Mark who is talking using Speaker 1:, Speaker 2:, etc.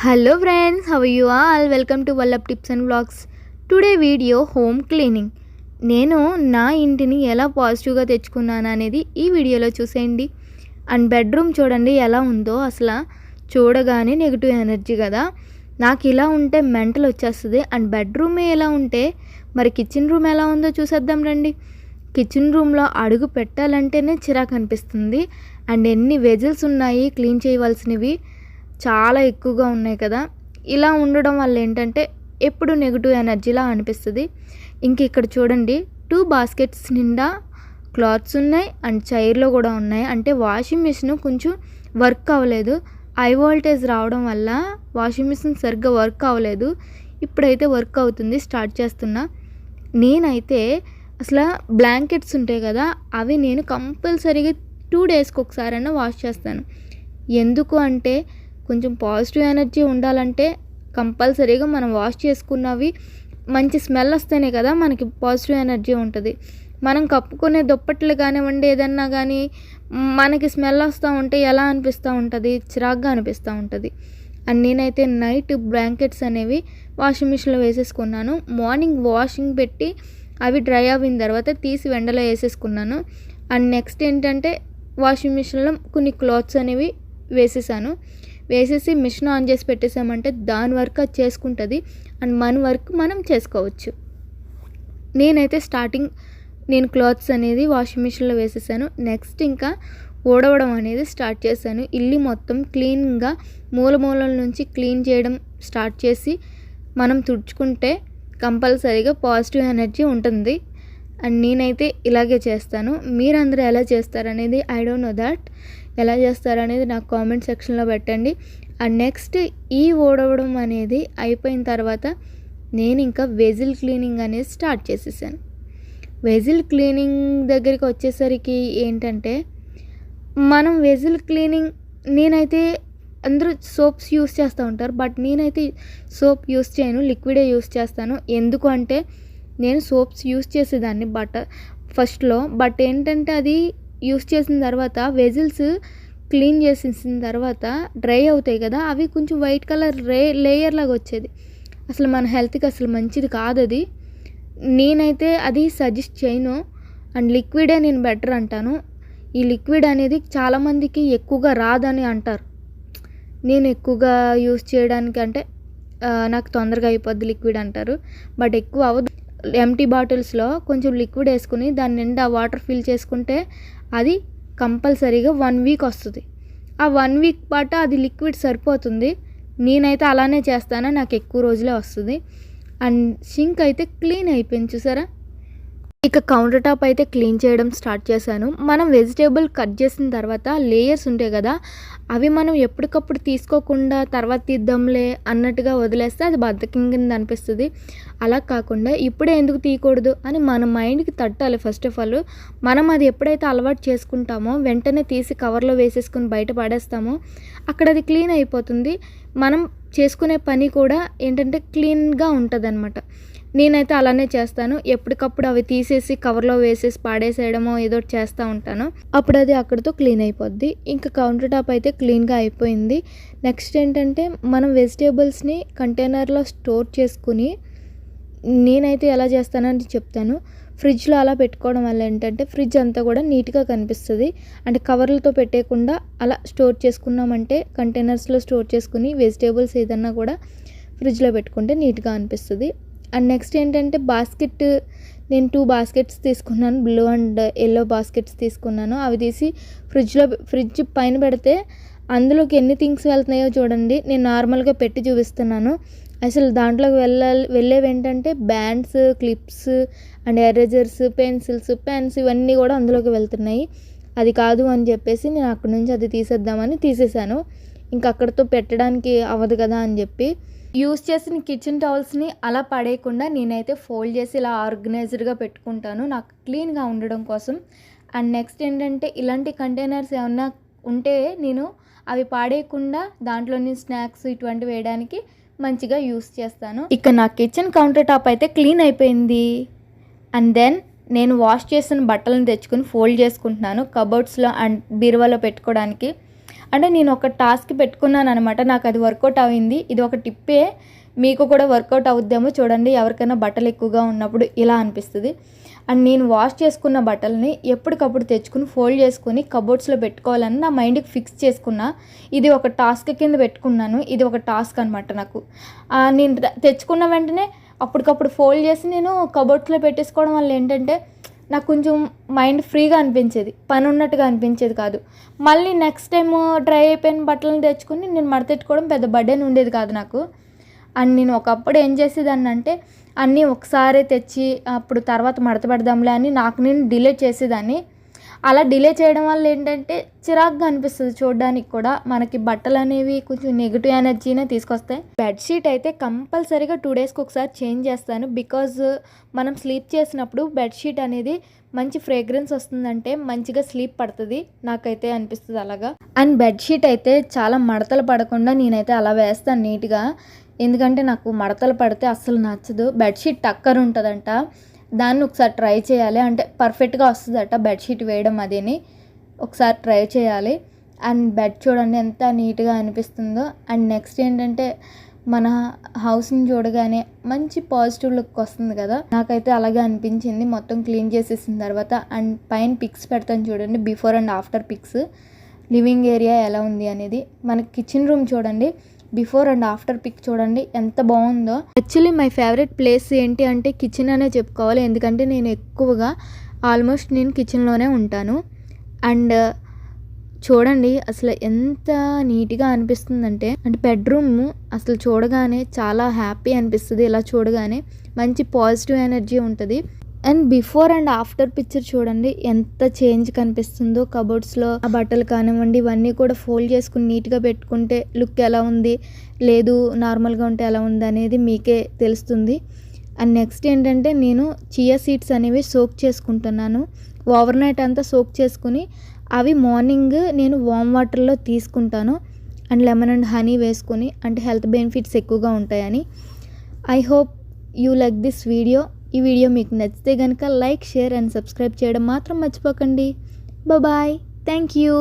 Speaker 1: Hello friends, how you all? Welcome to Vallap tips and vlogs. Today video home cleaning. నేను నా ఇంటిని ఎలా పాజిటివ్గా తెచ్చుకున్నాను అనేది ఈ వీడియోలో చూసేయండి. అండ్ బెడ్రూమ్ చూడండి ఎలా ఉందో. అసలు చూడగానే నెగిటివ్ ఎనర్జీ కదా, నాకు ఇలా ఉంటే మెంటల్ వచ్చేస్తుంది. అండ్ బెడ్రూమే ఎలా ఉంటే మరి కిచెన్ రూమ్ ఎలా ఉందో చూసేద్దాం రండి. కిచెన్ రూమ్లో అడుగు పెట్టాలంటేనే చిరాకు అనిపిస్తుంది. అండ్ ఎన్ని వెజిల్స్ ఉన్నాయి క్లీన్ చేయవలసినవి, చాలా ఎక్కువగా ఉన్నాయి కదా. ఇలా ఉండడం వల్ల ఏంటంటే ఎప్పుడు నెగిటివ్ ఎనర్జీలా అనిపిస్తుంది. ఇంక ఇక్కడ చూడండి, 2 బాస్కెట్స్ నిండా క్లాత్స్ ఉన్నాయి అండ్ చైర్లో కూడా ఉన్నాయి. అంటే వాషింగ్ మిషన్ కొంచెం వర్క్ అవ్వలేదు. హై వోల్టేజ్ రావడం వల్ల వాషింగ్ మిషన్ సరిగ్గా వర్క్ అవ్వలేదు. ఇప్పుడైతే వర్క్ అవుతుంది, స్టార్ట్ చేస్తున్నా. నేనైతే అసలు బ్లాంకెట్స్ ఉంటాయి కదా, అవి నేను కంపల్సరీగా 2 డేస్కి ఒకసారైనా వాష్ చేస్తాను. ఎందుకు అంటే కొంచెం పాజిటివ్ ఎనర్జీ ఉండాలంటే కంపల్సరీగా మనం వాష్ చేసుకున్నవి మంచి స్మెల్ వస్తేనే కదా మనకి పాజిటివ్ ఎనర్జీ ఉంటుంది. మనం కప్పుకునే దుప్పట్లు కానివ్వండి, ఏదన్నా కానీ మనకి స్మెల్ వస్తూ ఉంటే ఎలా అనిపిస్తూ ఉంటుంది, చిరాగ్గా అనిపిస్తూ ఉంటుంది. అండ్ నేనైతే నైట్ బ్లాంకెట్స్ అనేవి వాషింగ్ మిషన్లో వేసేసుకున్నాను. మార్నింగ్ వాషింగ్ పెట్టి అవి డ్రై అయిన తర్వాత తీసి ఎండలో వేసేసుకున్నాను. అండ్ నెక్స్ట్ ఏంటంటే వాషింగ్ మిషన్లో కొన్ని క్లాత్స్ అనేవి వేసేసి మిషన్ ఆన్ చేసి పెట్టేసామంటే దాని వర్క్ అది చేసుకుంటుంది. అండ్ మన వర్క్ మనం చేసుకోవచ్చు. నేనైతే నేను క్లాత్స్ అనేది వాషింగ్ మిషన్లో వేసేసాను. నెక్స్ట్ ఇంకా ఊడవడం అనేది స్టార్ట్ చేశాను. ఇల్లు మొత్తం క్లీన్గా మూలల నుంచి క్లీన్ చేయడం స్టార్ట్ చేసి మనం తుడుచుకుంటే కంపల్సరీగా పాజిటివ్ ఎనర్జీ ఉంటుంది. అండ్ నేనైతే ఇలాగే చేస్తాను. మీరందరూ ఎలా చేస్తారనేది ఐ డోంట్ నో దట్. ఎలా చేస్తారనేది నాకు కామెంట్ సెక్షన్లో పెట్టండి. అండ్ నెక్స్ట్ ఈ ఊడవడం అనేది అయిపోయిన తర్వాత నేను ఇంకా వెజిల్ క్లీనింగ్ అనేది స్టార్ట్ చేసేసాను. వెజిల్ క్లీనింగ్ దగ్గరికి వచ్చేసరికి ఏంటంటే మనం వెజిల్ క్లీనింగ్, నేనైతే అందరూ సోప్స్ యూస్ చేస్తూ ఉంటారు, బట్ నేనైతే సోప్ యూస్ చేయను, లిక్విడే యూస్ చేస్తాను. ఎందుకు అంటే నేను సోప్స్ యూస్ చేసేదాన్ని ఫస్ట్లో, బట్ ఏంటంటే అది యూస్ చేసిన తర్వాత వెజిల్స్ క్లీన్ చేసేసిన తర్వాత డ్రై అవుతాయి కదా, అవి కొంచెం వైట్ కలర్ లేయర్ లాగా వచ్చేది. అసలు మన హెల్త్కి అసలు మంచిది కాదు అది. నేనైతే అది సజెస్ట్ చేయను. అండ్ లిక్విడే నేను బెటర్ అంటాను. ఈ లిక్విడ్ అనేది చాలామందికి ఎక్కువగా రాదని అంటారు. నేను ఎక్కువగా యూస్ చేయడానికి అంటే నాకు తొందరగా అయిపోద్ది లిక్విడ్ అంటారు, బట్ ఎక్కువ అవ్వదు. ఎంటీ బాటిల్స్లో కొంచెం లిక్విడ్ వేసుకుని దాని నిండా వాటర్ ఫిల్ చేసుకుంటే అది కంపల్సరీగా 1 వీక్ వస్తుంది. ఆ 1 వీక్ పాటు అది లిక్విడ్ సరిపోతుంది. నేనైతే అలానే చేస్తాను, నాకు ఎక్కువ రోజులే వస్తుంది. అండ్ సింక్ అయితే క్లీన్ అయిపోయింది చూసారా. ఇక కౌంటర్ టాప్ అయితే క్లీన్ చేయడం స్టార్ట్ చేశాను. మనం వెజిటేబుల్ కట్ చేసిన తర్వాత లేయర్స్ ఉంటాయి కదా, అవి మనం ఎప్పటికప్పుడు తీసుకోకుండా తర్వాత తీద్దాంలే అన్నట్టుగా వదిలేస్తే అది బద్ధకం కింద అనిపిస్తుంది. అలా కాకుండా ఇప్పుడే ఎందుకు తీయకూడదు అని మన మైండ్కి తట్టాలి. ఫస్ట్ ఆఫ్ ఆల్ మనం అది ఎప్పుడైతే అలవాటు చేసుకుంటామో వెంటనే తీసి కవర్లో వేసేసుకుని బయట పడేస్తామో అక్కడ అది క్లీన్ అయిపోతుంది. మనం చేసుకునే పని కూడా ఏంటంటే క్లీన్గా ఉంటుంది అనమాట. నేనైతే అలానే చేస్తాను. ఎప్పటికప్పుడు అవి తీసేసి కవర్లో వేసేసి పాడేసేయడమో ఏదో చేస్తూ ఉంటాను. అప్పుడు అది అక్కడితో క్లీన్ అయిపోద్ది. ఇంకా కౌంటర్ టాప్ అయితే క్లీన్గా అయిపోయింది. నెక్స్ట్ ఏంటంటే మనం వెజిటేబుల్స్ని కంటైనర్లో స్టోర్ చేసుకుని, నేనైతే ఎలా చేస్తానని చెప్తాను. ఫ్రిడ్జ్లో అలా పెట్టుకోవడం వల్ల ఏంటంటే ఫ్రిడ్జ్ అంతా కూడా నీట్గా కనిపిస్తుంది. అంటే కవర్లతో పెట్టేయకుండా అలా స్టోర్ చేసుకున్నామంటే కంటైనర్స్లో స్టోర్ చేసుకుని వెజిటేబుల్స్ ఏదన్నా కూడా ఫ్రిడ్జ్లో పెట్టుకుంటే నీట్గా అనిపిస్తుంది. అండ్ నెక్స్ట్ ఏంటంటే నేను 2 బాస్కెట్స్ తీసుకున్నాను. బ్లూ అండ్ ఎల్లో బాస్కెట్స్ తీసుకున్నాను. అవి తీసి ఫ్రిడ్జ్ పైన పెడితే అందులోకి ఎన్ని థింగ్స్ వెళ్తున్నాయో చూడండి. నేను నార్మల్గా పెట్టి చూపిస్తున్నాను. అసలు దాంట్లోకి వెళ్ళేవి ఏంటంటే bands, clips and erasers, pencils, pens ఇవన్నీ కూడా అందులోకి వెళ్తున్నాయి. అది కాదు అని చెప్పేసి నేను అక్కడి నుంచి అది తీసేద్దామని తీసేసాను. ఇంకా అక్కడితో పెట్టడానికి అవ్వదు కదా అని చెప్పి యూస్ చేసిన కిచెన్ టవల్స్ని అలా పడేయకుండా నేనైతే ఫోల్డ్ చేసి ఇలా ఆర్గనైజ్డ్గా పెట్టుకుంటాను, నాకు క్లీన్గా ఉండడం కోసం. అండ్ నెక్స్ట్ ఏంటంటే ఇలాంటి కంటైనర్స్ ఏమన్నా ఉంటే నేను అవి పాడేయకుండా దాంట్లోని స్నాక్స్ ఇటువంటివి వేయడానికి మంచిగా యూస్ చేస్తాను. ఇక నా కిచెన్ కౌంటర్ టాప్ అయితే క్లీన్ అయిపోయింది. అండ్ దెన్ నేను వాష్ చేసిన బట్టలను తెచ్చుకుని ఫోల్డ్ చేసుకుంటున్నాను కబోర్డ్స్లో అండ్ బీరువాలో పెట్టుకోవడానికి. అంటే నేను ఒక టాస్క్ పెట్టుకున్నాను అనమాట, నాకు అది వర్కౌట్ అయింది. ఇది ఒక టిప్పే, మీకు కూడా వర్కౌట్ అవుద్దేమో చూడండి. ఎవరికైనా బట్టలు ఎక్కువగా ఉన్నప్పుడు ఇలా అనిపిస్తుంది. అండ్ నేను వాష్ చేసుకున్న బట్టలని ఎప్పటికప్పుడు తెచ్చుకుని ఫోల్డ్ చేసుకుని కబోర్డ్స్లో పెట్టుకోవాలని నా మైండ్కి ఫిక్స్ చేసుకున్నా. ఇది ఒక టాస్క్ కింద పెట్టుకున్నాను. ఇది ఒక టాస్క్ అనమాట నాకు. నేను తెచ్చుకున్న వెంటనే అప్పటికప్పుడు ఫోల్డ్ చేసి నేను కబోర్డ్స్లో పెట్టేసుకోవడం వల్ల ఏంటంటే నాకు కొంచెం మైండ్ ఫ్రీగా అనిపించేది, పని ఉన్నట్టుగా అనిపించేది కాదు. మళ్ళీ నెక్స్ట్ టైం డ్రై అయిపోయిన బట్టలను తెచ్చుకొని నేను మడతెట్టుకోవడం పెద్ద బర్డెన్ ఉండేది కాదు నాకు. అండ్ నేను ఒకప్పుడు ఏం చేసేదాన్ని అంటే అన్నీ ఒకసారి తెచ్చి అప్పుడు తర్వాత మడత పెడదాంలే అని నాకు నేను డిలే చేసేదాన్ని. అలా డిలే చేయడం వల్ల ఏంటంటే చిరాకుగా అనిపిస్తుంది చూడడానికి కూడా. మనకి బట్టలు అనేవి కొంచెం నెగిటివ్ ఎనర్జీనే తీసుకొస్తాయి. బెడ్షీట్ అయితే కంపల్సరీగా 2 డేస్కి ఒకసారి చేంజ్ చేస్తాను. బికాజ్ మనం స్లీప్ చేసినప్పుడు బెడ్షీట్ అనేది మంచి ఫ్రేగ్రెన్స్ వస్తుందంటే మంచిగా స్లీప్ పడుతుంది, నాకైతే అనిపిస్తుంది అలాగా. అండ్ బెడ్షీట్ అయితే చాలా మడతలు పడకుండా నేనైతే అలా వేస్తాను నీట్గా. ఎందుకంటే నాకు మడతలు పడితే అస్సలు నచ్చదు. బెడ్షీట్ టక్కర్ ఉంటుందంట, దాన్ని ఒకసారి ట్రై చేయాలి. అంటే పర్ఫెక్ట్గా వస్తుందట బెడ్షీట్ వేయడం, అదేని ఒకసారి ట్రై చేయాలి. అండ్ బెడ్ చూడండి ఎంత నీట్గా అనిపిస్తుందో. అండ్ నెక్స్ట్ ఏంటంటే మన హౌస్ని చూడగానే మంచి పాజిటివ్ లుక్ వస్తుంది కదా, నాకైతే అలాగే అనిపించింది మొత్తం క్లీన్ చేసేసిన తర్వాత. అండ్ పైన పిక్స్ పెడతాను చూడండి, before and after pics. Living area ఎలా ఉంది అనేది. మన కిచెన్ రూమ్ చూడండి, బిఫోర్ అండ్ ఆఫ్టర్ పిక్ చూడండి ఎంత బాగుందో. యాక్చువల్లీ మై ఫేవరెట్ ప్లేస్ ఏంటి అంటే కిచెన్ అనే చెప్పుకోవాలి. ఎందుకంటే నేను ఎక్కువగా ఆల్మోస్ట్ నేను కిచెన్లోనే ఉంటాను. అండ్ చూడండి అసలు ఎంత నీట్గా అనిపిస్తుందంటే, అంటే బెడ్రూమ్ అసలు చూడగానే చాలా హ్యాపీ అనిపిస్తుంది. ఇలా చూడగానే మంచి పాజిటివ్ ఎనర్జీ ఉంటుంది. And before and after picture చూడండి ఎంత చేంజ్ కనిపిస్తుందో. కబోర్డ్స్లో ఆ బట్టలు కానివ్వండి ఇవన్నీ కూడా ఫోల్డ్ చేసుకుని నీట్గా పెట్టుకుంటే లుక్ ఎలా ఉంది, లేదు నార్మల్గా ఉంటే ఎలా ఉంది అనేది మీకే తెలుస్తుంది. అండ్ నెక్స్ట్ ఏంటంటే నేను చియా సీడ్స్ అనేవి సోక్ చేసుకుంటున్నాను. ఓవర్ నైట్ అంతా సోక్ చేసుకుని అవి మార్నింగ్ నేను వామ్ వాటర్లో తీసుకుంటాను. అండ్ లెమన్ అండ్ హనీ వేసుకొని, అంటే హెల్త్ బెనిఫిట్స్ ఎక్కువగా ఉంటాయని. I hope you like this video. ఈ వీడియో మీకు నచ్చితే కనుక లైక్, షేర్ అండ్ సబ్స్క్రైబ్ చేయడం మాత్రం మర్చిపోకండి. Bye, thank you.